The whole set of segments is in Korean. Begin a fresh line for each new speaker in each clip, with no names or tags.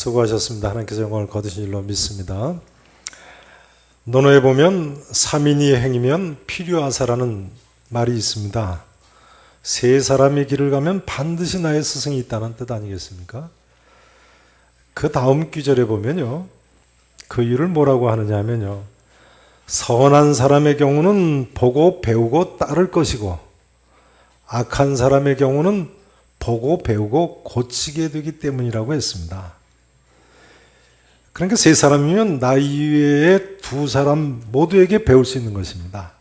수고하셨습니다. 하나님께서 영광을 거두신 줄로 믿습니다. 논어에 보면 삼인이 행이면 필요하사라는 말이 있습니다. 세 사람이 길을 가면 반드시 나의 스승이 있다는 뜻 아니겠습니까? 그 다음 구절에 보면요, 그 이유를 뭐라고 하느냐 하면요, 선한 사람의 경우는 보고 배우고 따를 것이고 악한 사람의 경우는 보고 배우고 고치게 되기 때문이라고 했습니다. 그러니까 세 사람이면 나 이외에 두 사람 모두에게 배울 수 있는 것입니다.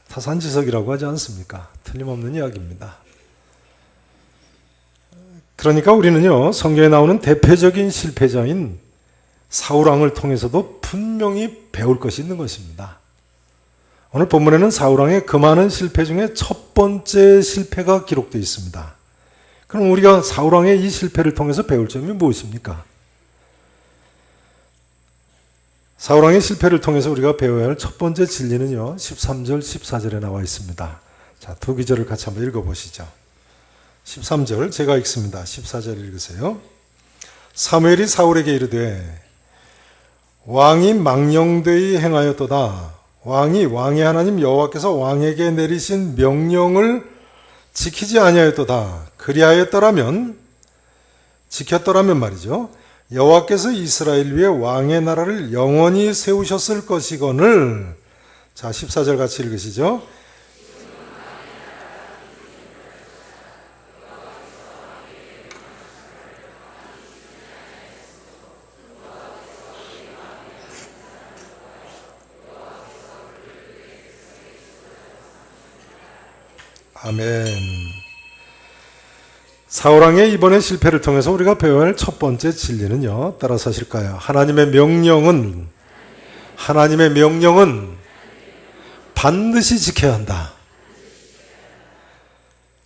타산지석이라고 하지 않습니까? 틀림없는 이야기입니다. 그러니까 우리는요, 성경에 나오는 대표적인 실패자인 사울왕을 통해서도 분명히 배울 것이 있는 것입니다. 오늘 본문에는 사울왕의 그 많은 실패 중에 첫 번째 실패가 기록되어 있습니다. 그럼 우리가 사울왕의 이 실패를 통해서 배울 점이 무엇입니까? 사울왕의 실패를 통해서 우리가 배워야 할 첫 번째 진리는요, 13절, 14절에 나와 있습니다. 자, 두 구절을 같이 한번 읽어보시죠. 13절 제가 읽습니다. 14절 읽으세요. 사무엘이 사울에게 이르되 왕이 망령되이 행하였도다. 왕이 왕의 하나님 여호와께서 왕에게 내리신 명령을 지키지 아니하였도다. 그리하였더라면, 지켰더라면 말이죠, 여호와께서 이스라엘 위에 왕의 나라를 영원히 세우셨을 것이거늘. 자, 14절 같이 읽으시죠. 아멘. 사울왕의 이번의 실패를 통해서 우리가 배워야 할 첫 번째 진리는요, 따라서 하실까요? 하나님의 명령은 반드시 지켜야 한다.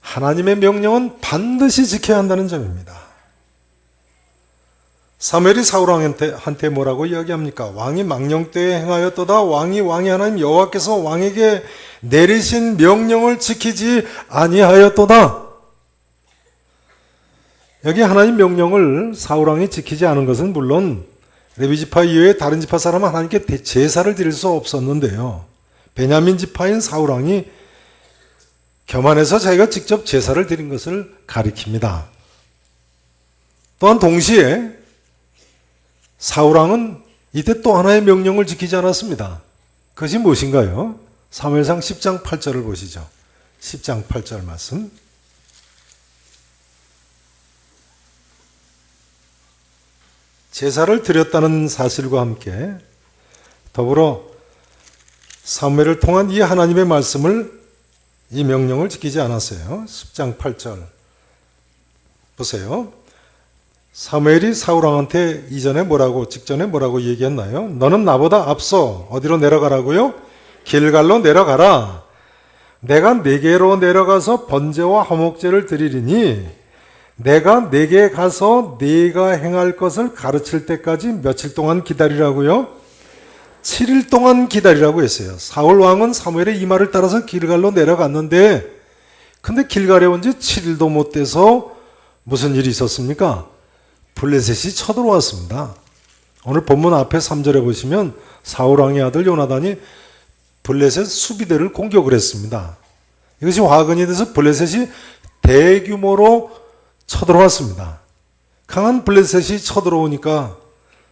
하나님의 명령은 반드시 지켜야 한다는 점입니다. 사무엘이 사울왕한테 뭐라고 이야기합니까? 왕이 망령되이 행하였도다. 왕이 왕의 하나님 여호와께서 왕에게 내리신 명령을 지키지 아니하였도다. 여기 하나님 명령을 사울왕이 지키지 않은 것은 물론 레위 지파 이외에 다른 지파 사람은 하나님께 제사를 드릴 수 없었는데요, 베냐민 지파인 사울왕이 교만해서 자기가 직접 제사를 드린 것을 가리킵니다. 또한 동시에 사울왕은 이때 또 하나의 명령을 지키지 않았습니다. 그것이 무엇인가요? 사무엘상 10장 8절을 보시죠. 10장 8절 말씀. 제사를 드렸다는 사실과 함께 더불어 사무엘을 통한 이 하나님의 말씀을, 이 명령을 지키지 않았어요. 10장 8절 보세요. 사무엘이 사울왕한테 직전에 뭐라고 얘기했나요? 너는 나보다 앞서 어디로 내려가라고요? 길갈로 내려가라. 내가 네게로 내려가서 번제와 화목제를 드리리니 내가 네게 가서 네가 행할 것을 가르칠 때까지 며칠 동안 기다리라고요? 7일 동안 기다리라고 했어요. 사울왕은 사무엘의 이 말을 따라서 길갈로 내려갔는데, 근데 길갈에 온 지 7일도 못 돼서 무슨 일이 있었습니까? 블레셋이 쳐들어왔습니다. 오늘 본문 앞에 3절에 보시면 사울왕의 아들 요나단이 블레셋 수비대를 공격을 했습니다. 이것이 화근이 돼서 블레셋이 대규모로 쳐들어왔습니다. 강한 블레셋이 쳐들어오니까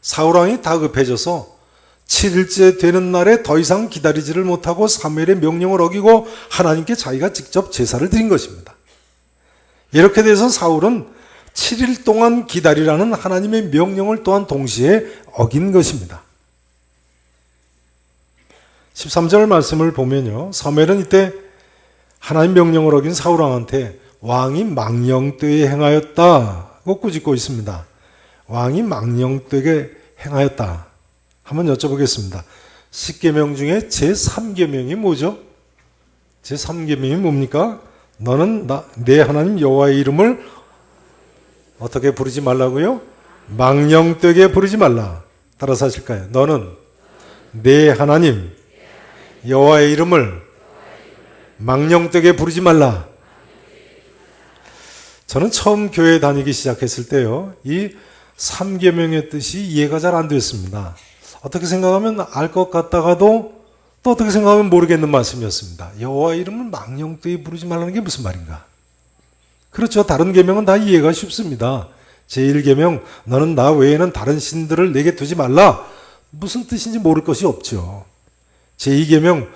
사울왕이 다급해져서 7일째 되는 날에 더 이상 기다리지를 못하고 사무엘의 명령을 어기고 하나님께 자기가 직접 제사를 드린 것입니다. 이렇게 돼서 사울은 7일 동안 기다리라는 하나님의 명령을 또한 동시에 어긴 것입니다. 13절 말씀을 보면요, 사무엘은 이때 하나님 명령을 어긴 사울왕한테 왕이 망령되이 행하였다고 꾸짖고 있습니다. 왕이 망령되게 행하였다. 한번 여쭤보겠습니다. 10계명 중에 제3계명이 뭐죠? 제3계명이 뭡니까? 너는 내 하나님 여호와의 이름을 어떻게 부르지 말라고요? 망령되게 부르지 말라. 따라서 하실까요? 너는 내 하나님 여호와의 이름을 망령되게 부르지 말라. 저는 처음 교회 다니기 시작했을 때요, 이 3계명의 뜻이 이해가 잘 안 됐습니다. 어떻게 생각하면 알 것 같다가도 또 어떻게 생각하면 모르겠는 말씀이었습니다. 여호와 이름을 망령되이 부르지 말라는 게 무슨 말인가? 그렇죠. 다른 계명은 다 이해가 쉽습니다. 제1계명 너는 나 외에는 다른 신들을 내게 두지 말라. 무슨 뜻인지 모를 것이 없죠. 제2계명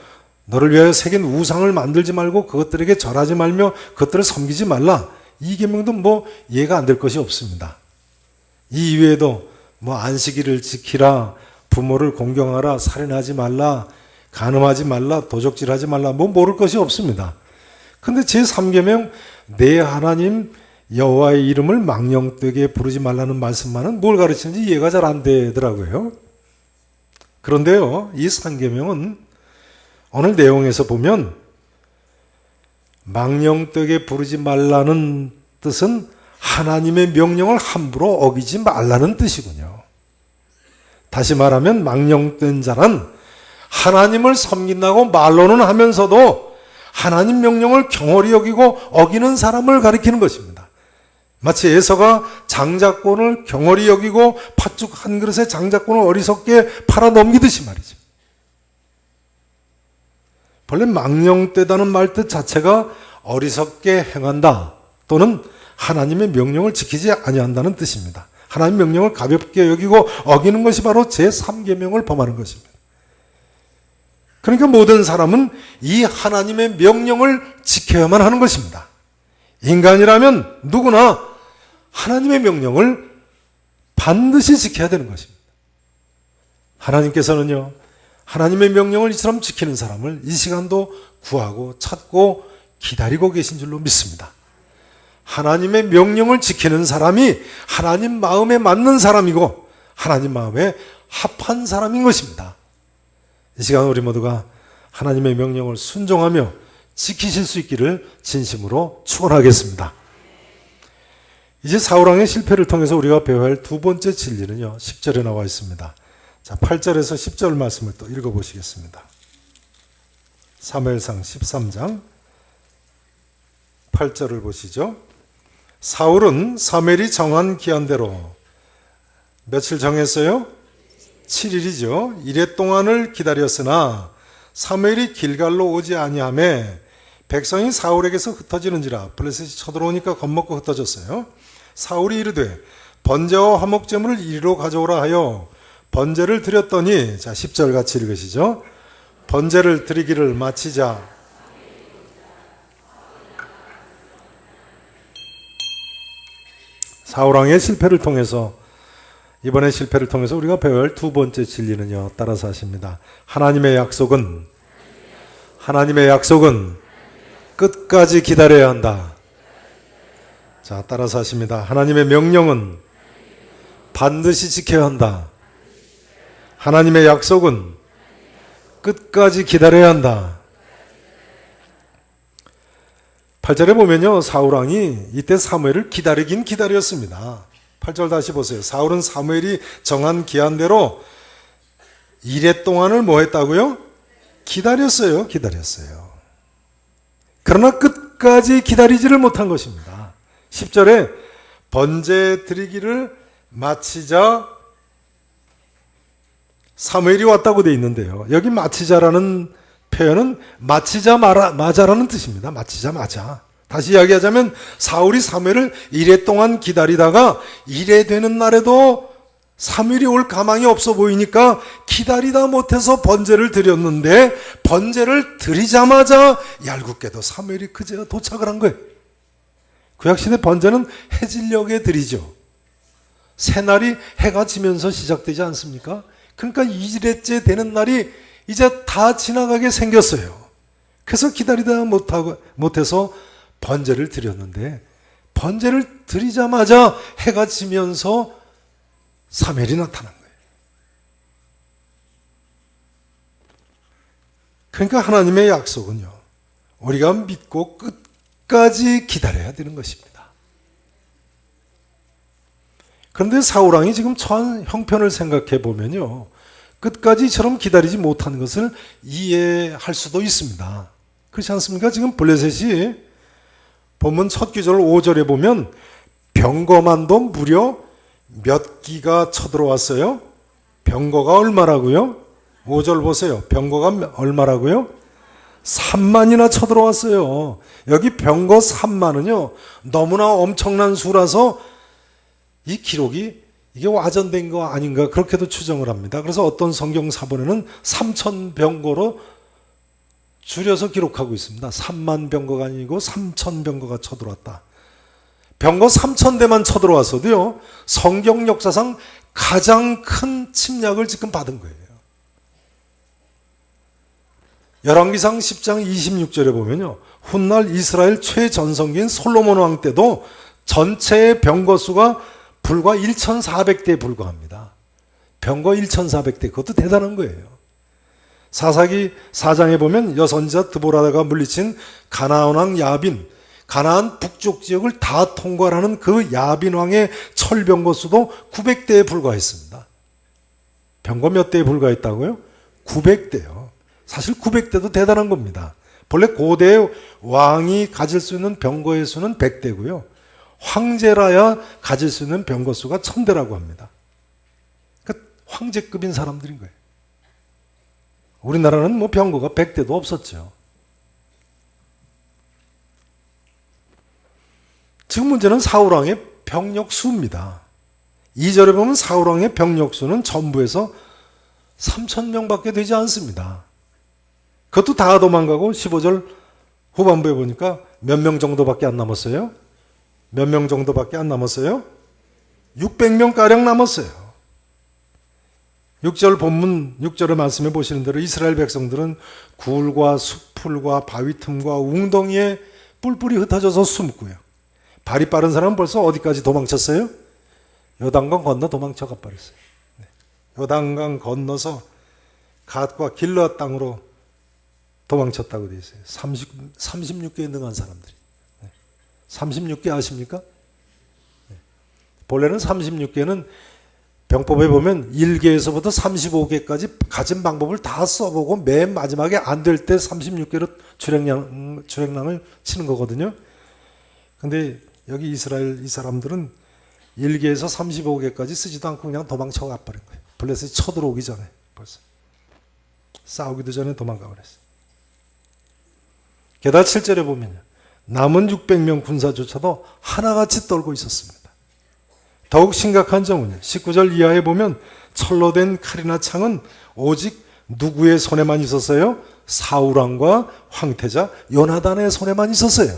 너를 위하여 새긴 우상을 만들지 말고 그것들에게 절하지 말며 그것들을 섬기지 말라. 이 계명도 뭐 이해가 안 될 것이 없습니다. 이 이외에도 뭐 안식일을 지키라, 부모를 공경하라, 살인하지 말라, 간음하지 말라, 도적질하지 말라, 뭐 모를 것이 없습니다. 근데 제3계명 내 하나님 여호와의 이름을 망령되게 부르지 말라는 말씀만은 뭘 가르치는지 이해가 잘 안 되더라고요. 그런데요, 이 3계명은 오늘 내용에서 보면 망령되게 부르지 말라는 뜻은 하나님의 명령을 함부로 어기지 말라는 뜻이군요. 다시 말하면 망령된 자란 하나님을 섬긴다고 말로는 하면서도 하나님 명령을 경홀히 여기고 어기는 사람을 가리키는 것입니다. 마치 에서가 장자권을 경홀히 여기고 팥죽 한 그릇에 장자권을 어리석게 팔아 넘기듯이 말이죠. 본래 망령되다는 말뜻 자체가 어리석게 행한다 또는 하나님의 명령을 지키지 아니한다는 뜻입니다. 하나님의 명령을 가볍게 여기고 어기는 것이 바로 제3계명을 범하는 것입니다. 그러니까 모든 사람은 이 하나님의 명령을 지켜야만 하는 것입니다. 인간이라면 누구나 하나님의 명령을 반드시 지켜야 되는 것입니다. 하나님께서는요, 하나님의 명령을 이처럼 지키는 사람을 이 시간도 구하고 찾고 기다리고 계신 줄로 믿습니다. 하나님의 명령을 지키는 사람이 하나님 마음에 맞는 사람이고 하나님 마음에 합한 사람인 것입니다. 이 시간 우리 모두가 하나님의 명령을 순종하며 지키실 수 있기를 진심으로 축원하겠습니다. 이제 사울왕의 실패를 통해서 우리가 배워야 할 두 번째 진리는요, 10절에 나와 있습니다. 자, 8절에서 10절 말씀을 또 읽어보시겠습니다. 사무엘상 13장 8절을 보시죠. 사울은 사무엘이 정한 기한대로 며칠 정했어요? 7일이죠. 이래 동안을 기다렸으나 사무엘이 길갈로 오지 아니하매 백성이 사울에게서 흩어지는지라. 블레셋이 쳐들어오니까 겁먹고 흩어졌어요. 사울이 이르되 번제와 화목제물을 이리로 가져오라 하여 번제를 드렸더니, 자 10절 같이 읽으시죠. 번제를 드리기를 마치자 사울왕의 실패를 통해서, 이번에 실패를 통해서 우리가 배워야 할 두 번째 진리는요, 따라서 하십니다. 하나님의 약속은 끝까지 기다려야 한다. 자, 따라서 하십니다. 하나님의 명령은 반드시 지켜야 한다. 하나님의 약속은 끝까지 기다려야 한다. 8절에 보면요, 사울왕이 이때 사무엘을 기다리긴 기다렸습니다. 8절 다시 보세요. 사울은 사무엘이 정한 기한대로 이래 동안을 뭐 했다고요? 기다렸어요. 그러나 끝까지 기다리지를 못한 것입니다. 10절에 번제 드리기를 마치자 사무엘이 왔다고 되어 있는데요. 여기 마치자라는 표현은 마치자마자라는 뜻입니다. 마치자마자. 다시 이야기하자면 사울이 사무엘을 이래 동안 기다리다가 이래 되는 날에도 사무엘이 올 가망이 없어 보이니까 기다리다 못해서 번제를 드렸는데 번제를 드리자마자 얄궂게도 사무엘이 그제야 도착을 한 거예요. 구약시대 번제는 해질녘에 드리죠. 새날이 해가 지면서 시작되지 않습니까? 그러니까 2일째 되는 날이 이제 다 지나가게 생겼어요. 그래서 기다리다 못해서 번제를 드렸는데 번제를 드리자마자 해가 지면서 사무엘이 나타난 거예요. 그러니까 하나님의 약속은요, 우리가 믿고 끝까지 기다려야 되는 것입니다. 그런데 사울왕이 지금 처한 형편을 생각해 보면요, 끝까지처럼 기다리지 못한 것을 이해할 수도 있습니다. 그렇지 않습니까? 지금 블레셋이 본문 첫 구절 5절에 보면 병거만도 무려 몇 기가 쳐들어왔어요? 병거가 얼마라고요? 5절 보세요. 병거가 얼마라고요? 3만이나 쳐들어왔어요. 여기 병거 3만은요, 너무나 엄청난 수라서 이 기록이 이게 와전된 거 아닌가 그렇게도 추정을 합니다. 그래서 어떤 성경 사본에는 3천 병거로 줄여서 기록하고 있습니다. 3만 병거가 아니고 3천 병거가 쳐들어왔다. 병거 3천 대만 쳐들어왔어도요, 성경 역사상 가장 큰 침략을 지금 받은 거예요. 열왕기상 10장 26절에 보면요, 훗날 이스라엘 최전성기인 솔로몬 왕 때도 전체의 병거 수가 불과 1,400대에 불과합니다. 병거 1,400대, 그것도 대단한 거예요. 사사기 4장에 보면 여선지자 드보라가 물리친 가나안 왕 야빈, 가나안 북쪽 지역을 다 통과하는 그 야빈 왕의 철병거 수도 900대에 불과했습니다. 병거 몇 대에 불과했다고요? 900대요. 사실 900대도 대단한 겁니다. 본래 고대 왕이 가질 수 있는 병거의 수는 100대고요. 황제라야 가질 수 있는 병거 수가 1000대라고 합니다. 그러니까 황제급인 사람들인 거예요. 우리나라는 뭐 병거가 100대도 없었죠. 지금 문제는 사울왕의 병력 수입니다. 2절에 보면 사울왕의 병력 수는 전부에서 3,000명밖에 되지 않습니다. 그것도 다 도망가고 15절 후반부에 보니까 몇 명 정도밖에 안 남았어요? 몇 명 정도밖에 안 남았어요? 600명가량 남았어요. 6절 본문 6절의 말씀에 보시는 대로 이스라엘 백성들은 굴과 수풀과 바위 틈과 웅덩이에 뿔뿔이 흩어져서 숨고요. 발이 빠른 사람은 벌써 어디까지 도망쳤어요? 요단강 건너 도망쳐 가버렸어요. 요단강 건너서 갓과 길르앗 땅으로 도망쳤다고 되어 있어요. 36개에 능한 사람들이. 36개 아십니까? 본래는 36개는 병법에 보면 1개에서부터 35개까지 가진 방법을 다 써보고 맨 마지막에 안 될 때 36개로 주랭랑을 치는 거거든요. 근데 여기 이스라엘 이 사람들은 1개에서 35개까지 쓰지도 않고 그냥 도망쳐 가버린 거예요. 블레셋이 쳐들어오기 전에 벌써. 싸우기도 전에 도망가 버렸어요. 게다가 7절에 보면 남은 600명 군사조차도 하나같이 떨고 있었습니다. 더욱 심각한 점은요, 19절 이하에 보면 철로 된 칼이나 창은 오직 누구의 손에만 있었어요? 사울왕과 황태자 요나단의 손에만 있었어요.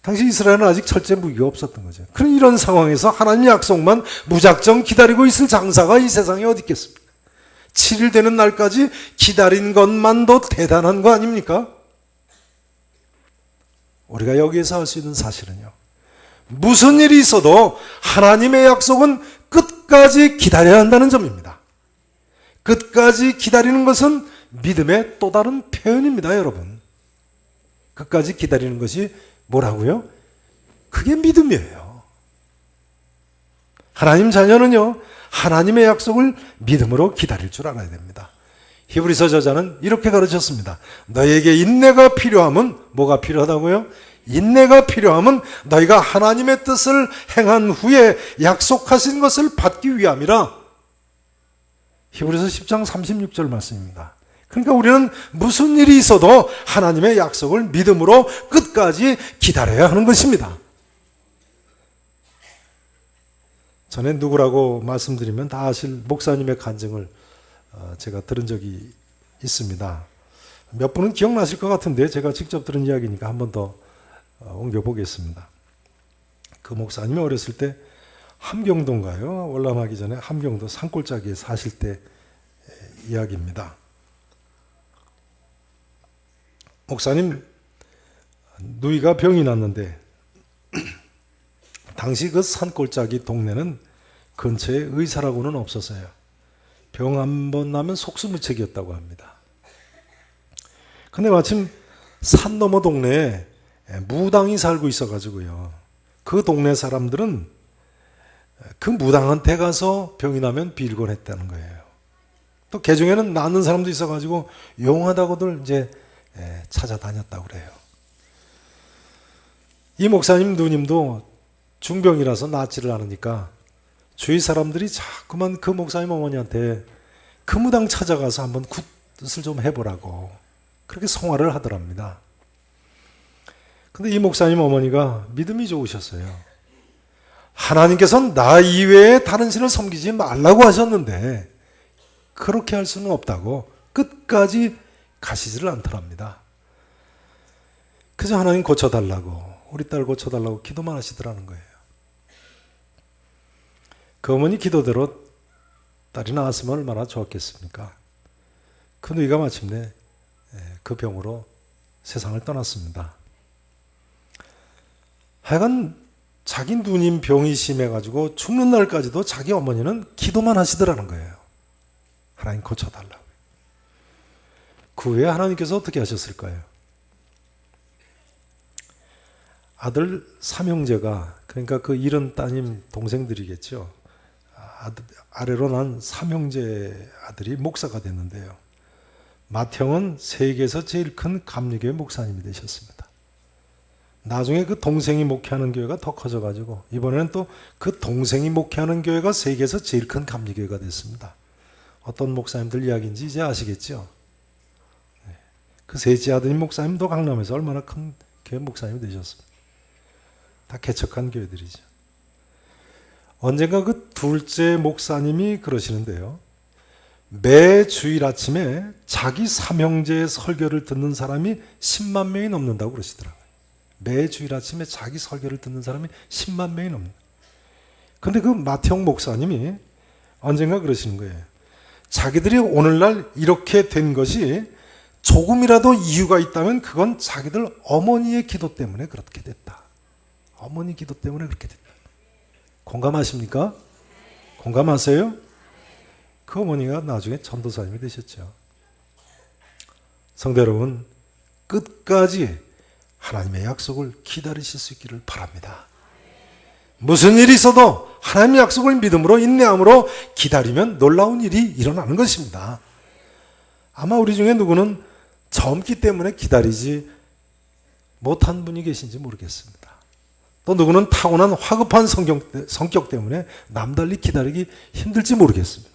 당시 이스라엘은 아직 철제 무기가 없었던 거죠. 그런 이런 상황에서 하나님의 약속만 무작정 기다리고 있을 장사가 이 세상에 어디 있겠습니까? 7일 되는 날까지 기다린 것만도 대단한 거 아닙니까? 우리가 여기에서 할 수 있는 사실은요, 무슨 일이 있어도 하나님의 약속은 끝까지 기다려야 한다는 점입니다. 끝까지 기다리는 것은 믿음의 또 다른 표현입니다, 여러분. 끝까지 기다리는 것이 뭐라고요? 그게 믿음이에요. 하나님 자녀는요, 하나님의 약속을 믿음으로 기다릴 줄 알아야 됩니다. 히브리서 저자는 이렇게 가르쳤습니다. 너에게 인내가 필요하면 뭐가 필요하다고요? 인내가 필요하면 너희가 하나님의 뜻을 행한 후에 약속하신 것을 받기 위함이라. 히브리서 10장 36절 말씀입니다. 그러니까 우리는 무슨 일이 있어도 하나님의 약속을 믿음으로 끝까지 기다려야 하는 것입니다. 전에 누구라고 말씀드리면 다 아실 목사님의 간증을 제가 들은 적이 있습니다. 몇 분은 기억나실 것 같은데 제가 직접 들은 이야기니까 한 번 더 옮겨보겠습니다. 그 목사님이 어렸을 때 함경도인가요? 월남하기 전에 함경도 산골짜기에 사실 때 이야기입니다. 목사님 누이가 병이 났는데 당시 그 산골짜기 동네는 근처에 의사라고는 없었어요. 병 한 번 나면 속수무책이었다고 합니다. 근데 마침 산 너머 동네에 무당이 살고 있어가지고요, 그 동네 사람들은 그 무당한테 가서 병이 나면 빌곤 했다는 거예요. 또 개중에는 낫는 사람도 있어가지고 용하다고들 이제 찾아다녔다고 그래요. 이 목사님 누님도 중병이라서 낫지를 않으니까 주위 사람들이 자꾸만 그 목사님 어머니한테 그 무당 찾아가서 한번 굿을 좀 해보라고 그렇게 성화를 하더랍니다. 근데 이 목사님 어머니가 믿음이 좋으셨어요. 하나님께서는 나 이외에 다른 신을 섬기지 말라고 하셨는데 그렇게 할 수는 없다고 끝까지 가시지를 않더랍니다. 그저 하나님 고쳐달라고, 우리 딸 고쳐달라고 기도만 하시더라는 거예요. 그 어머니 기도대로 딸이 나았으면 얼마나 좋았겠습니까? 그 누이가 마침내 그 병으로 세상을 떠났습니다. 하여간 자기 누님 병이 심해가지고 죽는 날까지도 자기 어머니는 기도만 하시더라는 거예요. 하나님 고쳐달라고. 그 후에 하나님께서 어떻게 하셨을까요? 아들 삼형제가, 그러니까 그 잃은 따님 동생들이겠죠. 아래로 난 삼형제 아들이 목사가 됐는데요. 맏형은 세계에서 제일 큰 감리교회 목사님이 되셨습니다. 나중에 그 동생이 목회하는 교회가 더 커져가지고 이번에는 또 그 동생이 목회하는 교회가 세계에서 제일 큰 감리교회가 됐습니다. 어떤 목사님들 이야기인지 이제 아시겠죠? 그 셋째 아드님 목사님도 강남에서 얼마나 큰 교회 목사님이 되셨습니다. 다 개척한 교회들이죠. 언젠가 그 둘째 목사님이 그러시는데요. 매 주일 아침에 자기 삼형제의 설교를 듣는 사람이 10만 명이 넘는다고 그러시더라고요. 매 주일 아침에 자기 설교를 듣는 사람이 10만 명이 넘는. 근데 그 맏형 목사님이 언젠가 그러시는 거예요. 자기들이 오늘날 이렇게 된 것이 조금이라도 이유가 있다면 그건 자기들 어머니의 기도 때문에 그렇게 됐다. 어머니 기도 때문에 그렇게 됐다. 공감하십니까? 공감하세요? 그 어머니가 나중에 전도사님이 되셨죠. 성도 여러분, 끝까지 하나님의 약속을 기다리실 수 있기를 바랍니다. 무슨 일이 있어도 하나님의 약속을 믿음으로 인내함으로 기다리면 놀라운 일이 일어나는 것입니다. 아마 우리 중에 누구는 젊기 때문에 기다리지 못한 분이 계신지 모르겠습니다. 또 누구는 타고난 화급한 성격 때문에 남달리 기다리기 힘들지 모르겠습니다.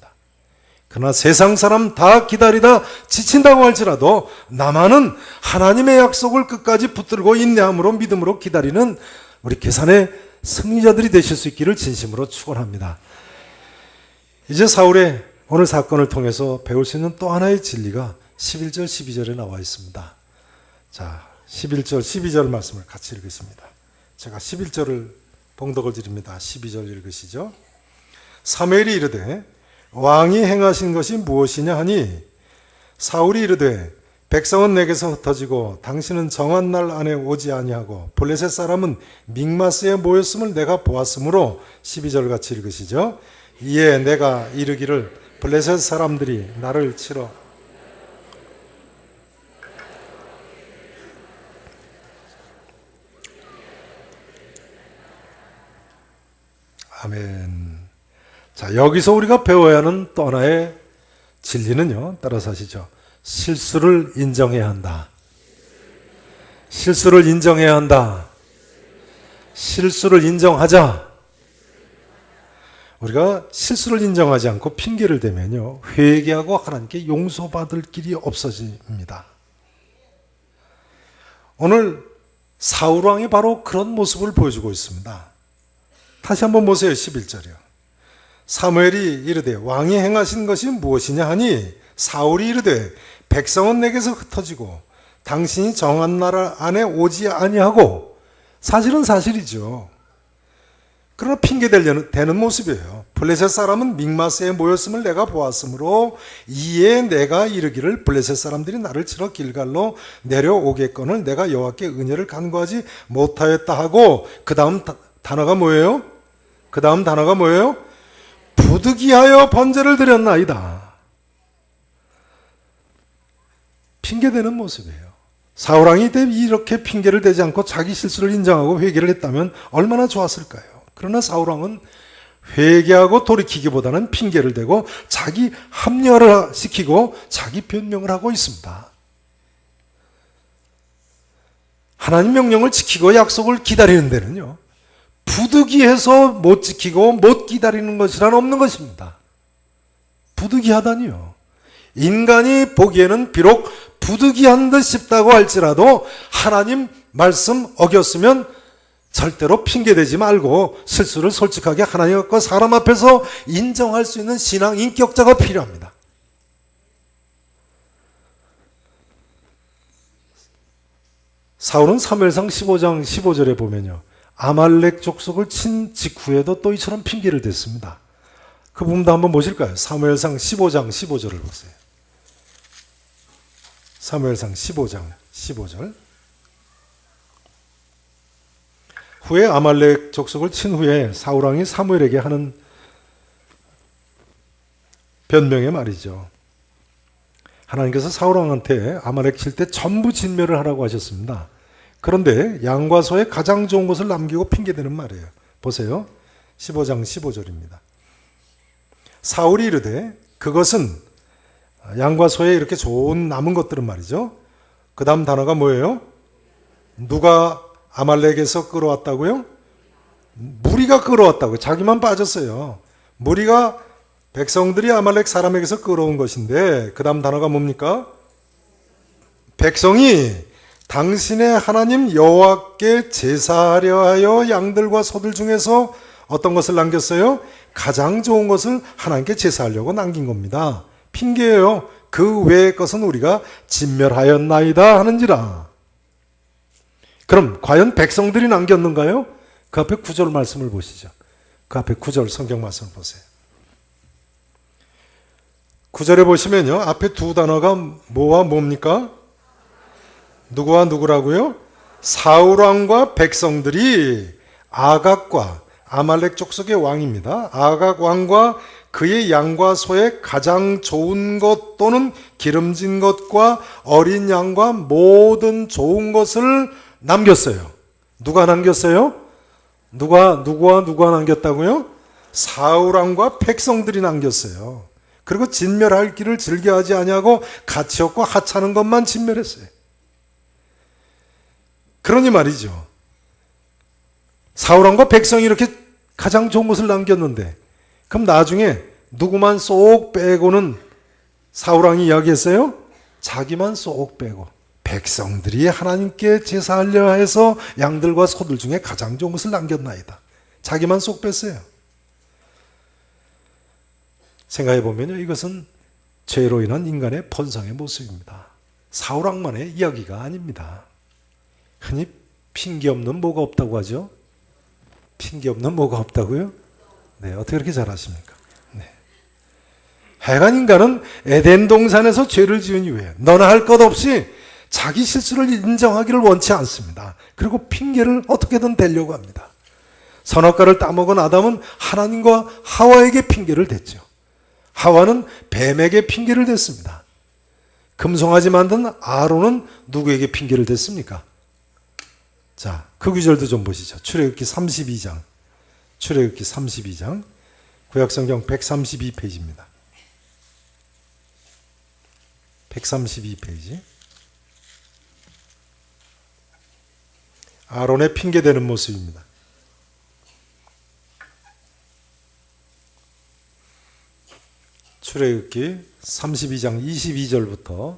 그러나 세상 사람 다 기다리다 지친다고 할지라도 나만은 하나님의 약속을 끝까지 붙들고 인내함으로 믿음으로 기다리는 우리 계산의 승리자들이 되실 수 있기를 진심으로 축원합니다. 이제 사울의 오늘 사건을 통해서 배울 수 있는 또 하나의 진리가 11절 12절에 나와 있습니다. 자, 11절 12절 말씀을 같이 읽겠습니다. 제가 11절을 봉독을 드립니다. 12절 읽으시죠. 사무엘이 이르되 왕이 행하신 것이 무엇이냐 하니 사울이 이르되 백성은 내게서 흩어지고 당신은 정한 날 안에 오지 아니하고 블레셋 사람은 믹마스에 모였음을 내가 보았으므로 12절 같이 읽으시죠. 이에 내가 이르기를 블레셋 사람들이 나를 치러 아멘. 자, 여기서 우리가 배워야 하는 또 하나의 진리는요, 따라서 하시죠. 실수를 인정해야 한다. 실수를 인정해야 한다. 실수를 인정하자. 우리가 실수를 인정하지 않고 핑계를 대면요, 회개하고 하나님께 용서받을 길이 없어집니다. 오늘 사울 왕이 바로 그런 모습을 보여주고 있습니다. 다시 한번 보세요. 11절이요. 사무엘이 이르되 왕이 행하신 것이 무엇이냐 하니 사울이 이르되 백성은 내게서 흩어지고 당신이 정한 나라 안에 오지 아니하고, 사실은 사실이죠. 그러나 핑계대는 모습이에요. 블레셋 사람은 믹마스에 모였음을 내가 보았으므로 이에 내가 이르기를 블레셋 사람들이 나를 치러 길갈로 내려오겠거늘 내가 여호와께 은혜를 간구하지 못하였다 하고, 그 다음 단어가 뭐예요? 그 다음 단어가 뭐예요? 부득이하여 번제를 드렸나이다. 핑계대는 모습이에요. 사울왕이 이렇게 핑계를 대지 않고 자기 실수를 인정하고 회개를 했다면 얼마나 좋았을까요? 그러나 사울왕은 회개하고 돌이키기보다는 핑계를 대고 자기 합리화를 시키고 자기 변명을 하고 있습니다. 하나님 명령을 지키고 약속을 기다리는 데는요, 부득이해서 못 지키고 못 기다리는 것이란 없는 것입니다. 부득이하다니요. 인간이 보기에는 비록 부득이한 듯 싶다고 할지라도 하나님 말씀 어겼으면 절대로 핑계대지 말고 실수를 솔직하게 하나님 앞과 사람 앞에서 인정할 수 있는 신앙 인격자가 필요합니다. 사울은 사무엘상 15장 15절에 보면요, 아말렉 족속을 친 직후에도 또 이처럼 핑계를 댔습니다. 그 부분도 한번 보실까요? 사무엘상 15장 15절을 보세요. 사무엘상 15장 15절. 후에 아말렉 족속을 친 후에 사울왕이 사무엘에게 하는 변명의 말이죠. 하나님께서 사울왕한테 아말렉 칠 때 전부 진멸을 하라고 하셨습니다. 그런데 양과 소의 가장 좋은 것을 남기고 핑계대는 말이에요. 보세요. 15장 15절입니다. 사울이 이르되 그것은 양과 소의 이렇게 좋은 남은 것들은 말이죠. 그 다음 단어가 뭐예요? 누가 아말렉에서 끌어왔다고요? 무리가 끌어왔다고요. 자기만 빠졌어요. 무리가 백성들이 아말렉 사람에게서 끌어온 것인데 그 다음 단어가 뭡니까? 백성이 당신의 하나님 여호와께 제사하려 하여 양들과 소들 중에서 어떤 것을 남겼어요? 가장 좋은 것을 하나님께 제사하려고 남긴 겁니다. 핑계예요. 그 외의 것은 우리가 진멸하였나이다 하는지라. 그럼 과연 백성들이 남겼는가요? 그 앞에 9절 말씀을 보시죠. 그 앞에 9절 성경 말씀을 보세요. 9절에 보시면요, 앞에 두 단어가 뭐와 뭡니까? 누구와 누구라고요? 사울왕과 백성들이 아각과 아말렉 족속의 왕입니다. 아각 왕과 그의 양과 소의 가장 좋은 것 또는 기름진 것과 어린 양과 모든 좋은 것을 남겼어요. 누가 남겼어요? 누가 남겼다고요? 사울왕과 백성들이 남겼어요. 그리고 진멸할 길을 즐겨하지 아니하고 가치 없고 하찮은 것만 진멸했어요. 그러니 말이죠. 사울왕과 백성이 이렇게 가장 좋은 것을 남겼는데 그럼 나중에 누구만 쏙 빼고는 사울왕이 이야기했어요? 자기만 쏙 빼고 백성들이 하나님께 제사하려 해서 양들과 소들 중에 가장 좋은 것을 남겼나이다. 자기만 쏙 뺐어요. 생각해 보면요, 이것은 죄로 인한 인간의 본성의 모습입니다. 사울왕만의 이야기가 아닙니다. 흔히 핑계 없는 뭐가 없다고 하죠? 핑계 없는 뭐가 없다고요? 네, 어떻게 그렇게 잘하십니까? 네. 하여간 인간은 에덴 동산에서 죄를 지은 이후에 너나 할 것 없이 자기 실수를 인정하기를 원치 않습니다. 그리고 핑계를 어떻게든 대려고 합니다. 선악과를 따먹은 아담은 하나님과 하와에게 핑계를 댔죠. 하와는 뱀에게 핑계를 댔습니다. 금송아지 만든 아론은 누구에게 핑계를 댔습니까? 자, 그 구절도 좀 보시죠. 출애굽기 32장. 출애굽기 32장. 구약성경 132페이지입니다. 132페이지. 아론의 핑계대는 모습입니다. 출애굽기 32장 22절부터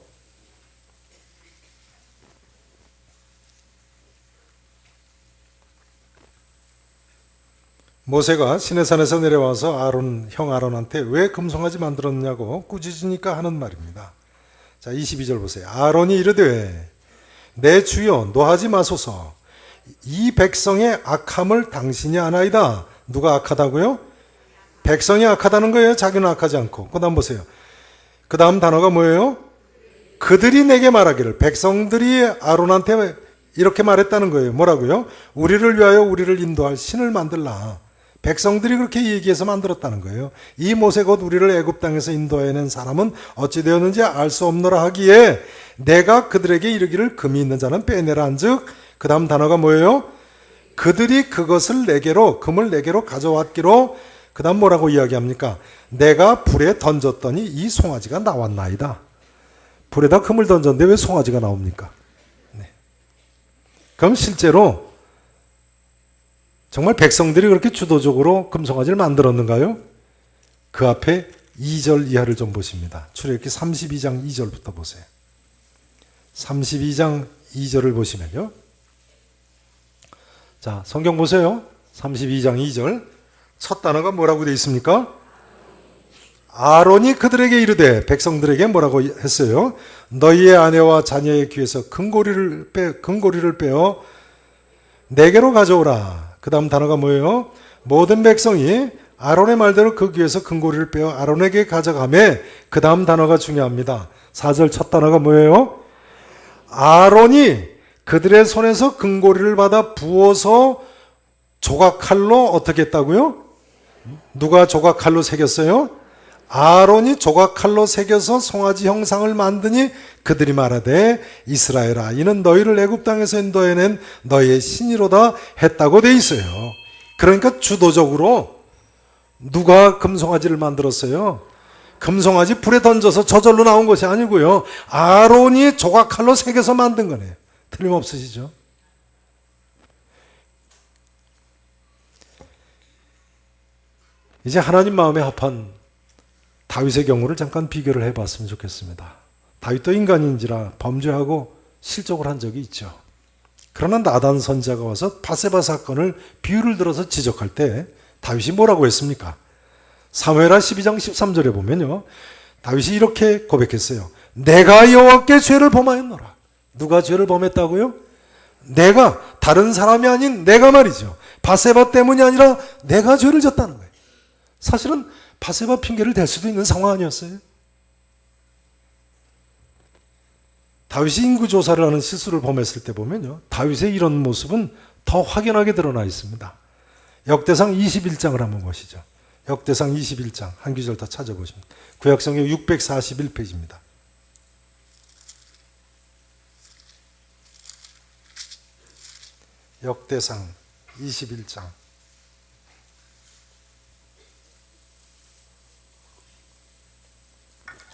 모세가 시내산에서 내려와서 형 아론한테 왜 금송아지 만들었냐고 꾸짖으니까 하는 말입니다. 자, 22절 보세요. 아론이 이르되 내 주여 노하지 마소서. 이 백성의 악함을 당신이 아나이다. 누가 악하다고요? 백성이 악하다는 거예요. 자기는 악하지 않고. 그 다음 보세요. 그 다음 단어가 뭐예요? 그들이 내게 말하기를. 백성들이 아론한테 이렇게 말했다는 거예요. 뭐라고요? 우리를 위하여 우리를 인도할 신을 만들라. 백성들이 그렇게 얘기해서 만들었다는 거예요. 이 모세 곧 우리를 애굽 땅에서 인도해낸 사람은 어찌 되었는지 알 수 없노라 하기에 내가 그들에게 이르기를 금이 있는 자는 빼내라 한즉 그 다음 단어가 뭐예요? 그들이 그것을 내게로 금을 내게로 가져왔기로 그 다음 뭐라고 이야기합니까? 내가 불에 던졌더니 이 송아지가 나왔나이다. 불에다 금을 던졌는데 왜 송아지가 나옵니까? 네. 그럼 실제로 정말 백성들이 그렇게 주도적으로 금송아지를 만들었는가요? 그 앞에 2절 이하를 좀 보십니다. 출애굽기 32장 2절부터 보세요. 32장 2절을 보시면요. 자, 성경 보세요. 32장 2절. 첫 단어가 뭐라고 되어 있습니까? 아론이 그들에게 이르되, 백성들에게 뭐라고 했어요? 너희의 아내와 자녀의 귀에서 금고리를 빼어 내게로 가져오라. 그 다음 단어가 뭐예요? 모든 백성이 아론의 말대로 그 귀에서 금고리를 빼어 아론에게 가져가매. 그 다음 단어가 중요합니다. 4절 첫 단어가 뭐예요? 아론이 그들의 손에서 금고리를 받아 부어서 조각칼로 어떻게 했다고요? 누가 조각칼로 새겼어요? 아론이 조각칼로 새겨서 송아지 형상을 만드니 그들이 말하되 이스라엘아 이는 너희를 애굽 땅에서 인도해낸 너희의 신이로다 했다고 돼 있어요. 그러니까 주도적으로 누가 금송아지를 만들었어요? 금송아지 불에 던져서 저절로 나온 것이 아니고요. 아론이 조각칼로 새겨서 만든 거네요. 틀림없으시죠? 이제 하나님 마음에 합한 다윗의 경우를 잠깐 비교를 해봤으면 좋겠습니다. 다윗도 인간인지라 범죄하고 실족을 한 적이 있죠. 그러나 나단 선지자가 와서 바세바 사건을 비유를 들어서 지적할 때 다윗이 뭐라고 했습니까? 사무엘하 12장 13절에 보면요. 다윗이 이렇게 고백했어요. 내가 여호와께 죄를 범하였노라. 누가 죄를 범했다고요? 내가, 다른 사람이 아닌 내가 말이죠. 바세바 때문이 아니라 내가 죄를 졌다는 거예요. 사실은 바세바 핑계를 댈 수도 있는 상황 아니었어요? 다윗이 인구조사를 하는 실수를 범했을 때 보면요. 다윗의 이런 모습은 더 확연하게 드러나 있습니다. 역대상 21장을 한번 보시죠. 역대상 21장 한 구절 더 찾아보시면 구약성경 641페이지입니다. 역대상 21장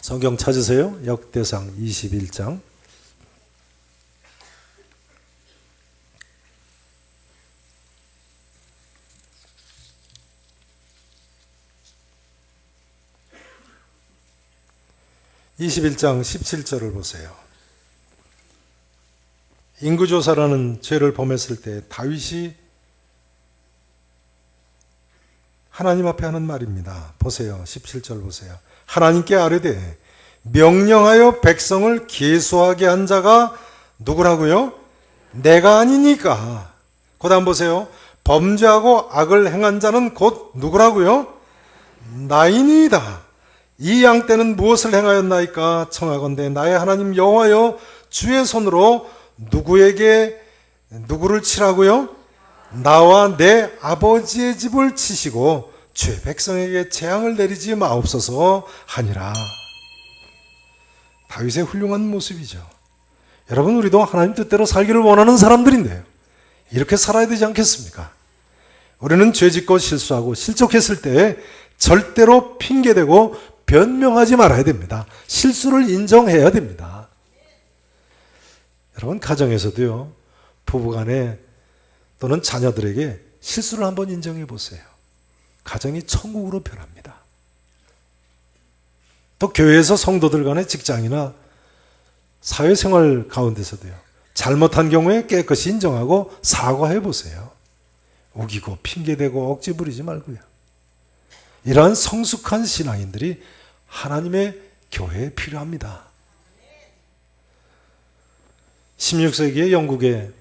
성경 찾으세요. 역대상 21장 21장 17절을 보세요. 인구조사라는 죄를 범했을 때 다윗이 하나님 앞에 하는 말입니다. 보세요. 17절 보세요. 하나님께 아뢰되 명령하여 백성을 계수하게 한 자가 누구라고요? 내가 아니니까. 그 다음 보세요. 범죄하고 악을 행한 자는 곧 누구라고요? 나이니이다. 이 양 떼는 무엇을 행하였나이까? 청하건대 나의 하나님 여호와여 주의 손으로 누구를 치라고요? 나와 내 아버지의 집을 치시고 주의 백성에게 재앙을 내리지 마옵소서 하니라. 다윗의 훌륭한 모습이죠. 여러분, 우리도 하나님 뜻대로 살기를 원하는 사람들인데요. 이렇게 살아야 되지 않겠습니까? 우리는 죄짓고 실수하고 실족했을 때 절대로 핑계대고 변명하지 말아야 됩니다. 실수를 인정해야 됩니다. 여러분, 가정에서도요, 부부간에 또는 자녀들에게 실수를 한번 인정해 보세요. 가정이 천국으로 변합니다. 또 교회에서 성도들 간의 직장이나 사회생활 가운데서도요, 잘못한 경우에 깨끗이 인정하고 사과해 보세요. 우기고 핑계대고 억지 부리지 말고요. 이러한 성숙한 신앙인들이 하나님의 교회에 필요합니다. 16세기에 영국의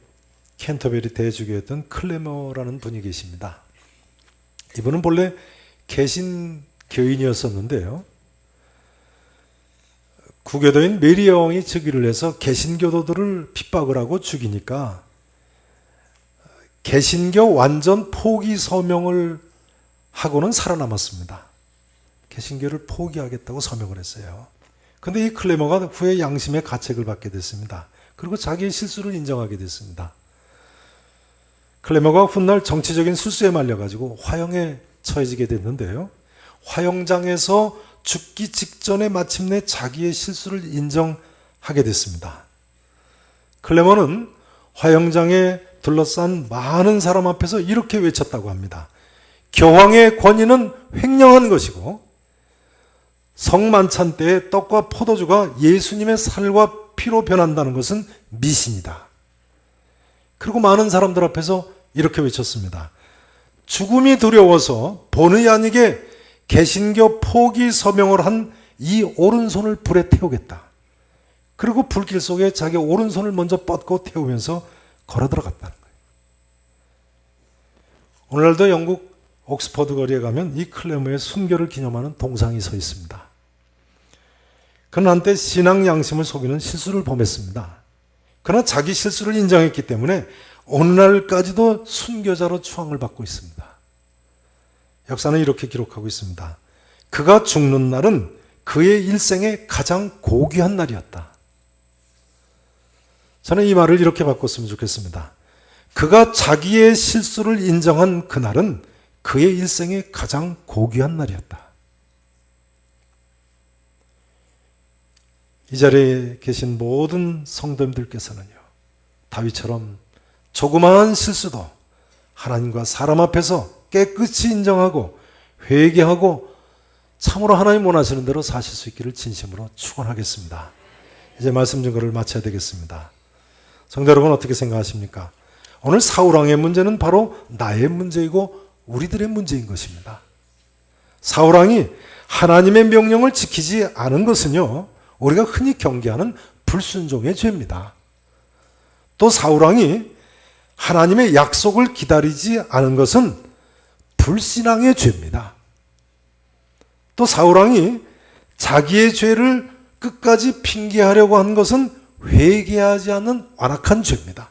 캔터베리 대주교였던 클레머라는 분이 계십니다. 이분은 본래 개신교인이었었는데요. 구교도인 메리아 왕이 즉위를 해서 개신교도들을 핍박을 하고 죽이니까 개신교 완전 포기 서명을 하고는 살아남았습니다. 개신교를 포기하겠다고 서명을 했어요. 그런데 이 클레머가 후에 양심의 가책을 받게 됐습니다. 그리고 자기의 실수를 인정하게 됐습니다. 클레머가 훗날 정치적인 술수에 말려가지고 화형에 처해지게 됐는데요. 화형장에서 죽기 직전에 마침내 자기의 실수를 인정하게 됐습니다. 클레머는 화영장에 둘러싼 많은 사람 앞에서 이렇게 외쳤다고 합니다. 교황의 권위는 횡령한 것이고 성만찬 때의 떡과 포도주가 예수님의 살과 피로 변한다는 것은 미신이다. 그리고 많은 사람들 앞에서 이렇게 외쳤습니다. 죽음이 두려워서 본의 아니게 개신교 포기 서명을 한 이 오른손을 불에 태우겠다. 그리고 불길 속에 자기 오른손을 먼저 뻗고 태우면서 걸어 들어갔다는 거예요. 오늘날도 영국 옥스퍼드 거리에 가면 이 클레모의 순교를 기념하는 동상이 서 있습니다. 그는 한때 신앙 양심을 속이는 실수를 범했습니다. 그러나 자기 실수를 인정했기 때문에 오늘날까지도 순교자로 추앙을 받고 있습니다. 역사는 이렇게 기록하고 있습니다. 그가 죽는 날은 그의 일생의 가장 고귀한 날이었다. 저는 이 말을 이렇게 바꿨으면 좋겠습니다. 그가 자기의 실수를 인정한 그날은 그의 일생의 가장 고귀한 날이었다. 이 자리에 계신 모든 성도님들께서는요, 다윗처럼 조그마한 실수도 하나님과 사람 앞에서 깨끗이 인정하고 회개하고 참으로 하나님 원하시는 대로 사실 수 있기를 진심으로 축원하겠습니다. 이제 말씀 증거를 마쳐야 되겠습니다. 성도 여러분, 어떻게 생각하십니까? 오늘 사울왕의 문제는 바로 나의 문제이고 우리들의 문제인 것입니다. 사울왕이 하나님의 명령을 지키지 않은 것은요, 우리가 흔히 경계하는 불순종의 죄입니다. 또 사울왕이 하나님의 약속을 기다리지 않은 것은 불신앙의 죄입니다. 또 사울왕이 자기의 죄를 끝까지 핑계하려고 한 것은 회개하지 않는 완악한 죄입니다.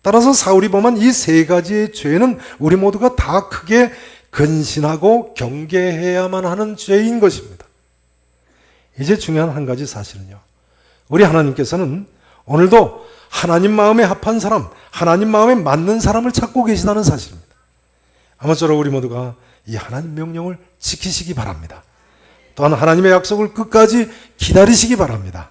따라서 사울이 범한 이 세 가지의 죄는 우리 모두가 다 크게 근신하고 경계해야만 하는 죄인 것입니다. 이제 중요한 한 가지 사실은요, 우리 하나님께서는 오늘도 하나님 마음에 합한 사람, 하나님 마음에 맞는 사람을 찾고 계시다는 사실입니다. 아무쪼록 우리 모두가 이 하나님 명령을 지키시기 바랍니다. 또한 하나님의 약속을 끝까지 기다리시기 바랍니다.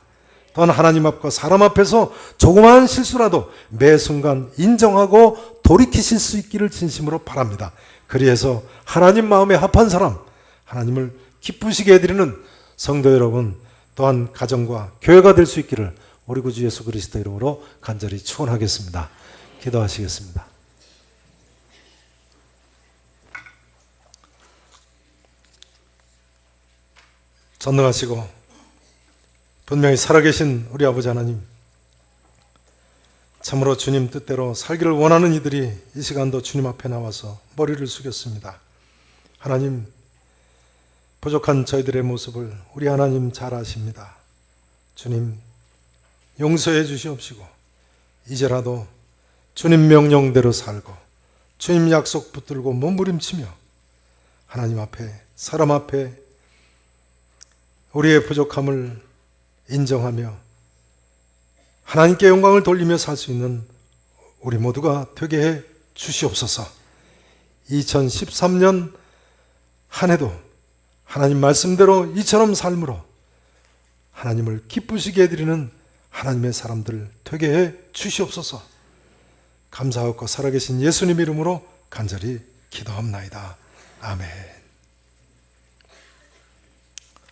또한 하나님 앞과 사람 앞에서 조그마한 실수라도 매 순간 인정하고 돌이키실 수 있기를 진심으로 바랍니다. 그리해서 하나님 마음에 합한 사람, 하나님을 기쁘시게 해드리는 성도 여러분, 또한 가정과 교회가 될 수 있기를 우리 구주 예수 그리스도 이름으로 간절히 축원하겠습니다. 기도하시겠습니다. 전능하시고 분명히 살아계신 우리 아버지 하나님, 참으로 주님 뜻대로 살기를 원하는 이들이 이 시간도 주님 앞에 나와서 머리를 숙였습니다. 하나님, 부족한 저희들의 모습을 우리 하나님 잘 아십니다. 주님, 용서해 주시옵시고 이제라도 주님 명령대로 살고 주님 약속 붙들고 몸부림치며 하나님 앞에, 사람 앞에 우리의 부족함을 인정하며 하나님께 영광을 돌리며 살 수 있는 우리 모두가 되게 해 주시옵소서. 2013년 한 해도 하나님 말씀대로 이처럼 삶으로 하나님을 기쁘시게 해드리는 하나님의 사람들 되게 해 주시옵소서. 감사하고 살아계신 예수님 이름으로 간절히 기도합나이다. 아멘.